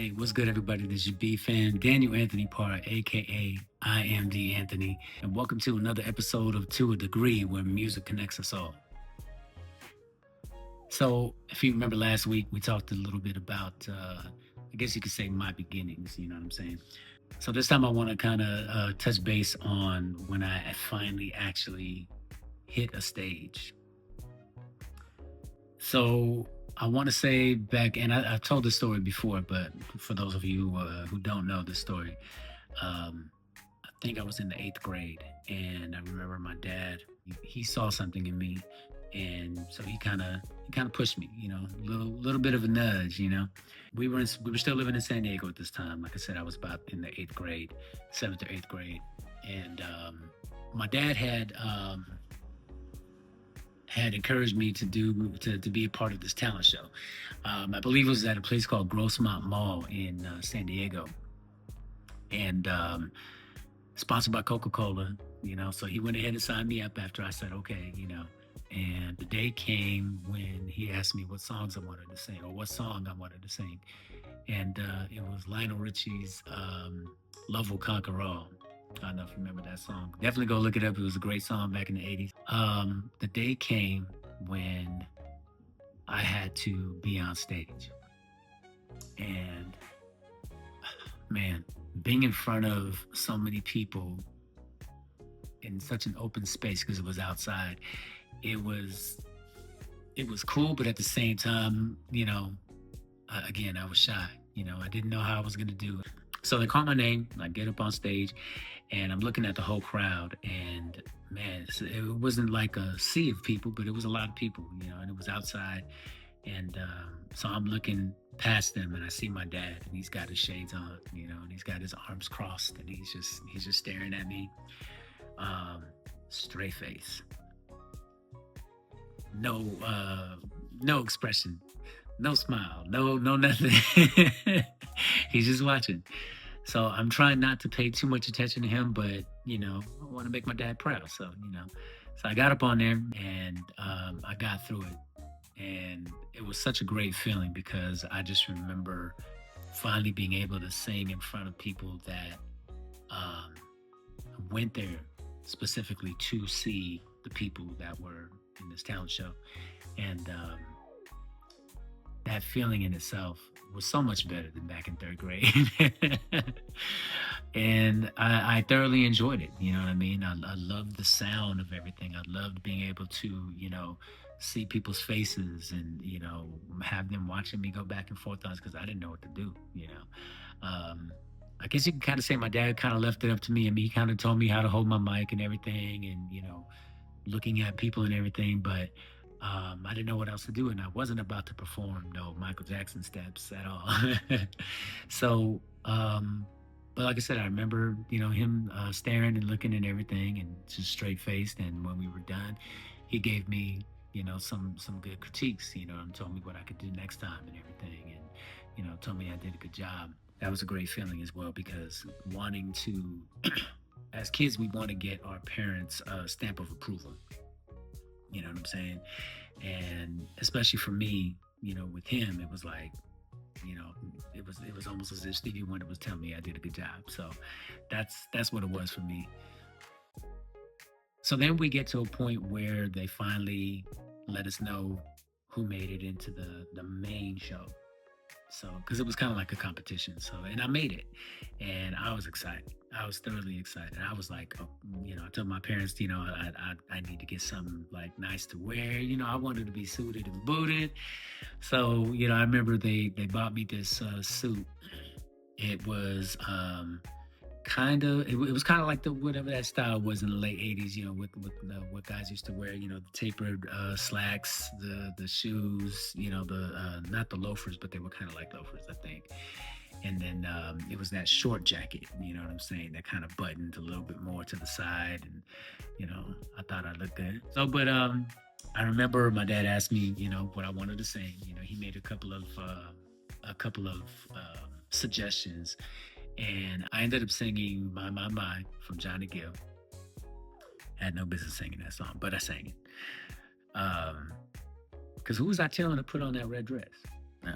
Hey, what's good, everybody? This is your B fan, Daniel Anthony Parr, aka I.AM.D.ANTHONY, and welcome to another episode of To a Degree, where music connects us all. So, if you remember last week, we talked a little bit about, I guess you could say, my beginnings. You know what I'm saying? So this time, I want to kind of touch base on when I finally actually hit a stage. So I want to say back, and I've told this story before, but for those of you who don't know the story, um, I think I was in the eighth grade, and I remember my dad. He saw something in me, and so he kind of pushed me, little bit of a nudge. We were still living in San Diego at this time. Like I said, I was about in the eighth grade, seventh or eighth grade, and my dad had encouraged me to be a part of this talent show. I believe it was at a place called Grossmont Mall in San Diego, and sponsored by Coca-Cola. So he went ahead and signed me up after I said okay. And the day came when he asked me what songs I wanted to sing or what song I wanted to sing, and it was Lionel Richie's "Love Will Conquer All." I don't know if you remember that song. Definitely go look it up. It was a great song back in the 80s. The day came when I had to be on stage. And man, being in front of so many people in such an open space because it was outside, it was cool, but at the same time, again, I was shy. I didn't know how I was gonna do it. So they call my name, I get up on stage, and I'm looking at the whole crowd, and man, it wasn't like a sea of people, but it was a lot of people, and it was outside, and so I'm looking past them, and I see my dad, and he's got his shades on, and he's got his arms crossed, and he's just staring at me, straight face, no no expression, no smile, no nothing. He's just watching. So I'm trying not to pay too much attention to him, but I want to make my dad proud. So I got up on there, and I got through it, and it was such a great feeling because I just remember finally being able to sing in front of people that um, went there specifically to see the people that were in this talent show, and that feeling in itself was so much better than back in third grade. And I thoroughly enjoyed it. You know what I mean? I loved the sound of everything. I loved being able to, see people's faces and, have them watching me go back and forth on because I didn't know what to do. I guess you can kind of say my dad kind of left it up to me. I mean, he kind of told me how to hold my mic and everything and, looking at people and everything. But I didn't know what else to do, and I wasn't about to perform no Michael Jackson steps at all. So, but like I said, I remember, him staring and looking and everything, and just straight faced. And when we were done, he gave me, some good critiques, and told me what I could do next time and everything, and told me I did a good job. That was a great feeling as well because wanting to, as kids, we want to get our parents' stamp of approval. You know what I'm saying? And especially for me, with him, it was like, it was almost as if Stevie Wonder was telling me I did a good job. So that's what it was for me. So then we get to a point where they finally let us know who made it into the main show. So, because it was kind of like a competition. So, and I made it, and I was excited. I was thoroughly excited. I was like, oh, I told my parents, I need to get something like nice to wear. I wanted to be suited and booted. So, I remember they bought me this suit. It was it was kind of like the whatever that style was in the late 80s, with what guys used to wear, the tapered slacks, the shoes, the not the loafers, but they were kind of like loafers, I think. And then it was that short jacket, you know what I'm saying, that kind of buttoned a little bit more to the side, and I thought I looked good. So, but I remember my dad asked me, what I wanted to sing. He made a couple of suggestions, and I ended up singing My from Johnny Gill. Had no business singing that song, but I sang it. Because who was I telling to put on that red dress? No.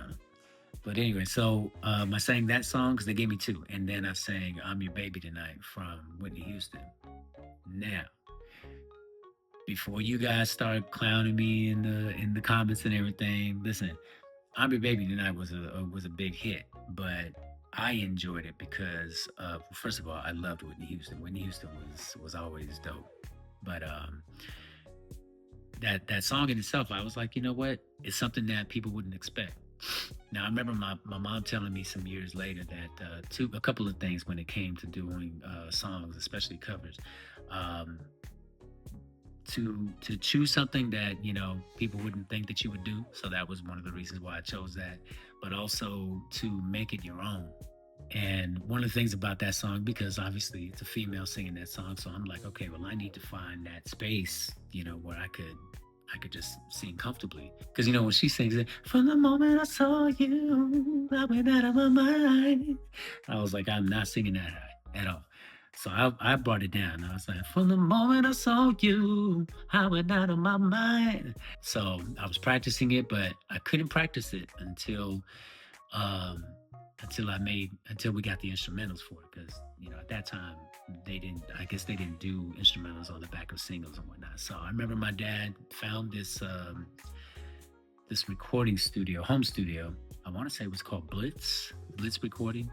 But anyway, so I sang that song because they gave me two, and then I sang "I'm Your Baby Tonight" from Whitney Houston. Now, before you guys start clowning me in the comments and everything, listen, "I'm Your Baby Tonight" was a big hit, but I enjoyed it because first of all, I loved Whitney Houston. Whitney Houston was always dope, but that song in itself, I was like, you know what? It's something that people wouldn't expect. Now I remember my mom telling me some years later that a couple of things when it came to doing songs, especially covers, um, to choose something that people wouldn't think that you would do. So that was one of the reasons why I chose that, but also to make it your own. And one of the things about that song, because obviously it's a female singing that song, so I'm like, okay, well, I need to find that space, where I could just sing comfortably. Because when she sings it, from the moment I saw you, I went out of my mind. I was like, I'm not singing that high at all. So I brought it down. I was like, from the moment I saw you, I went out of my mind. So I was practicing it, but I couldn't practice it um, until we got the instrumentals for it, because at that time I guess they didn't do instrumentals on the back of singles and whatnot. So I remember my dad found this recording studio, home studio. I want to say it was called Blitz Recording.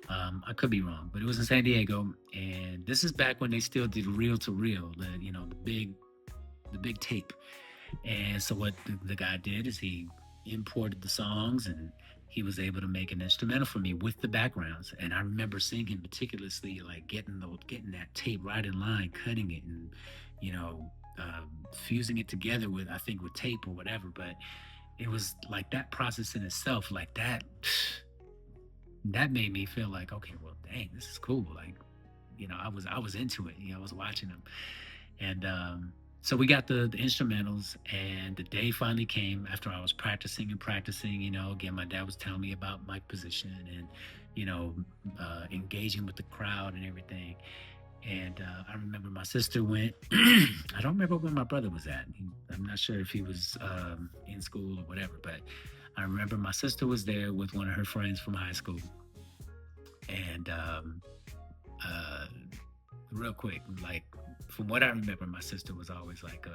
I could be wrong, but it was in San Diego, and this is back when they still did reel to reel, the big tape. And so what the guy did is he imported the songs, and he was able to make an instrumental for me with the backgrounds. And I remember singing meticulously, like getting that tape right in line, cutting it, and you know, fusing it together with, I think, with tape or whatever. But it was like that process in itself, like that. That made me feel like, okay, well, dang, this is cool. Like, I was into it. I was watching them, and so we got the instrumentals, and the day finally came after I was practicing and practicing. Again, my dad was telling me about my position and you know engaging with the crowd and everything. And I remember my sister went. I don't remember where my brother was at. I'm not sure if he was in school or whatever, but I remember my sister was there with one of her friends from high school. And uh, real quick, like from what I remember, my sister was always like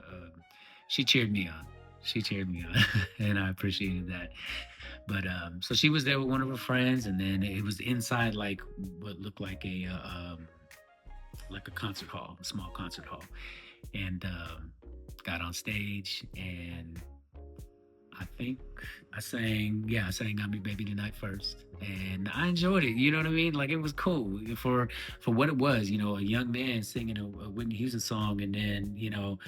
she cheered me on. She cheered me on, and I appreciated that. But so she was there with one of her friends, and then it was inside like what looked like a concert hall, a small concert hall, and got on stage, and I think I sang "I'm Your Baby Tonight" first, and I enjoyed it. You know what I mean? Like it was cool for what it was. A young man singing a Whitney Houston song, and then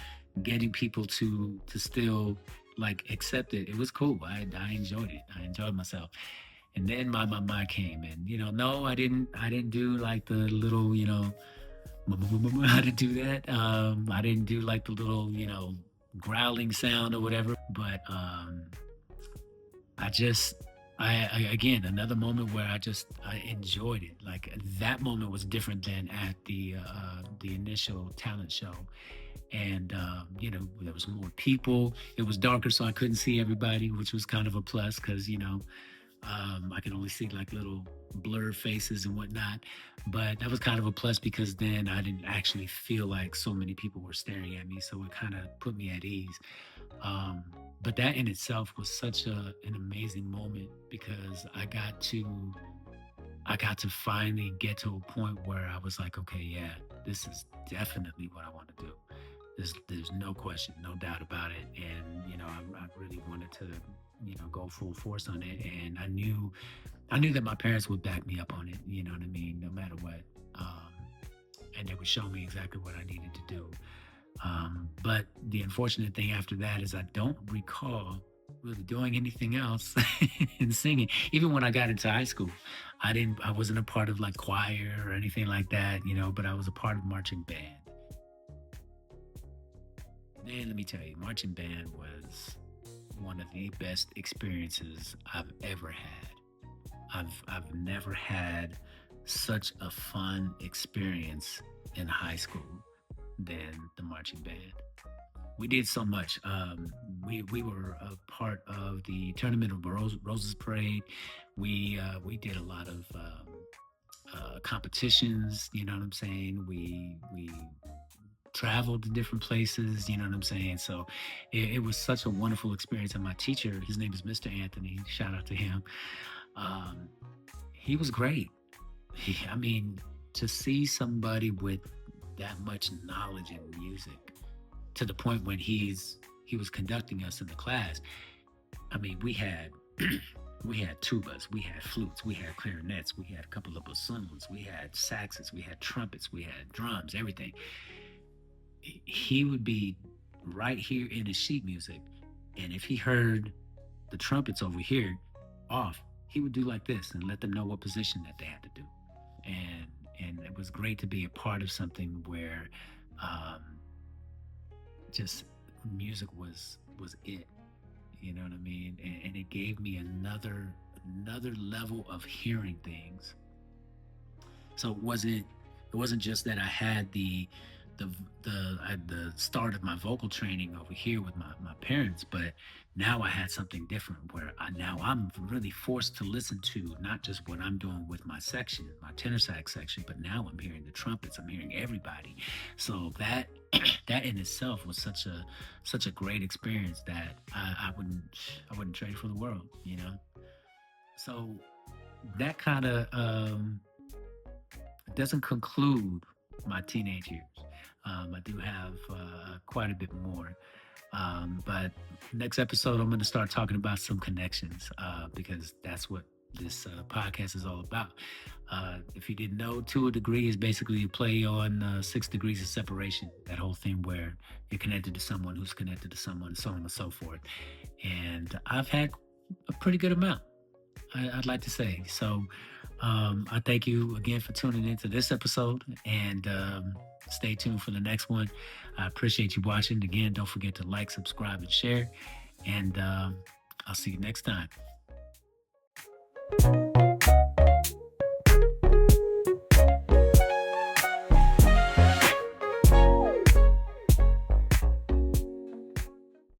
getting people to still like accept it. It was cool. I enjoyed it. I enjoyed myself. And then my mind came, and no, I didn't do like the little I didn't do that. I didn't do like the little growling sound or whatever, but I just I again, another moment where I enjoyed it. Like that moment was different than at the initial talent show. And there was more people. It was darker, so I couldn't see everybody, which was kind of a plus because I could only see like little blurred faces and whatnot. But that was kind of a plus because then I didn't actually feel like so many people were staring at me, so it kind of put me at ease. Um, but that in itself was such an amazing moment because I got to finally get to a point where I was like, okay, yeah, this is definitely what I want to do. There's no question, no doubt about it. And I really wanted to go full force on it, and I knew that my parents would back me up on it. You know what I mean, no matter what. Um, and they would show me exactly what I needed to do. But the unfortunate thing after that is I don't recall really doing anything else in singing. Even when I got into high school, I wasn't a part of like choir or anything like that, but I was a part of marching band. And let me tell you, marching band was one of the best experiences I've ever had. I've never had such a fun experience in high school than the marching band. We did so much. We were a part of the Tournament of Roses Parade. We did a lot of competitions. You know what I'm saying? We traveled to different places. You know what I'm saying? So it was such a wonderful experience. And my teacher, his name is Mr. Anthony. Shout out to him. Um, he was great. I mean, to see somebody with that much knowledge in music to the point when he was conducting us in the class. I mean, we had we had tubas, we had flutes, we had clarinets, we had a couple of bassoons, we had saxes, we had trumpets, we had drums, everything. He would be right here in his sheet music, and if he heard the trumpets over here off, he would do like this and let them know what position that they had to do. And and it was great to be a part of something where um, just music was it. You know what I mean? And it gave me another level of hearing things. So it wasn't just that I had the the start of my vocal training over here with my parents, but now I had something different where now I'm really forced to listen to not just what I'm doing with my section, my tenor sax section, but now I'm hearing the trumpets, I'm hearing everybody. So that that in itself was such a great experience that I wouldn't trade for the world, you know. So that kind of doesn't conclude my teenage years. I do have quite a bit more. But next episode, I'm going to start talking about some connections because that's what this podcast is all about. If you didn't know, To a Degree is basically a play on 6 degrees of separation, that whole thing where you're connected to someone who's connected to someone, so on and so forth. And I've had a pretty good amount. I'd like to say. So I thank you again for tuning into this episode and stay tuned for the next one. I appreciate you watching. Again, don't forget to like, subscribe, and share. And I'll see you next time.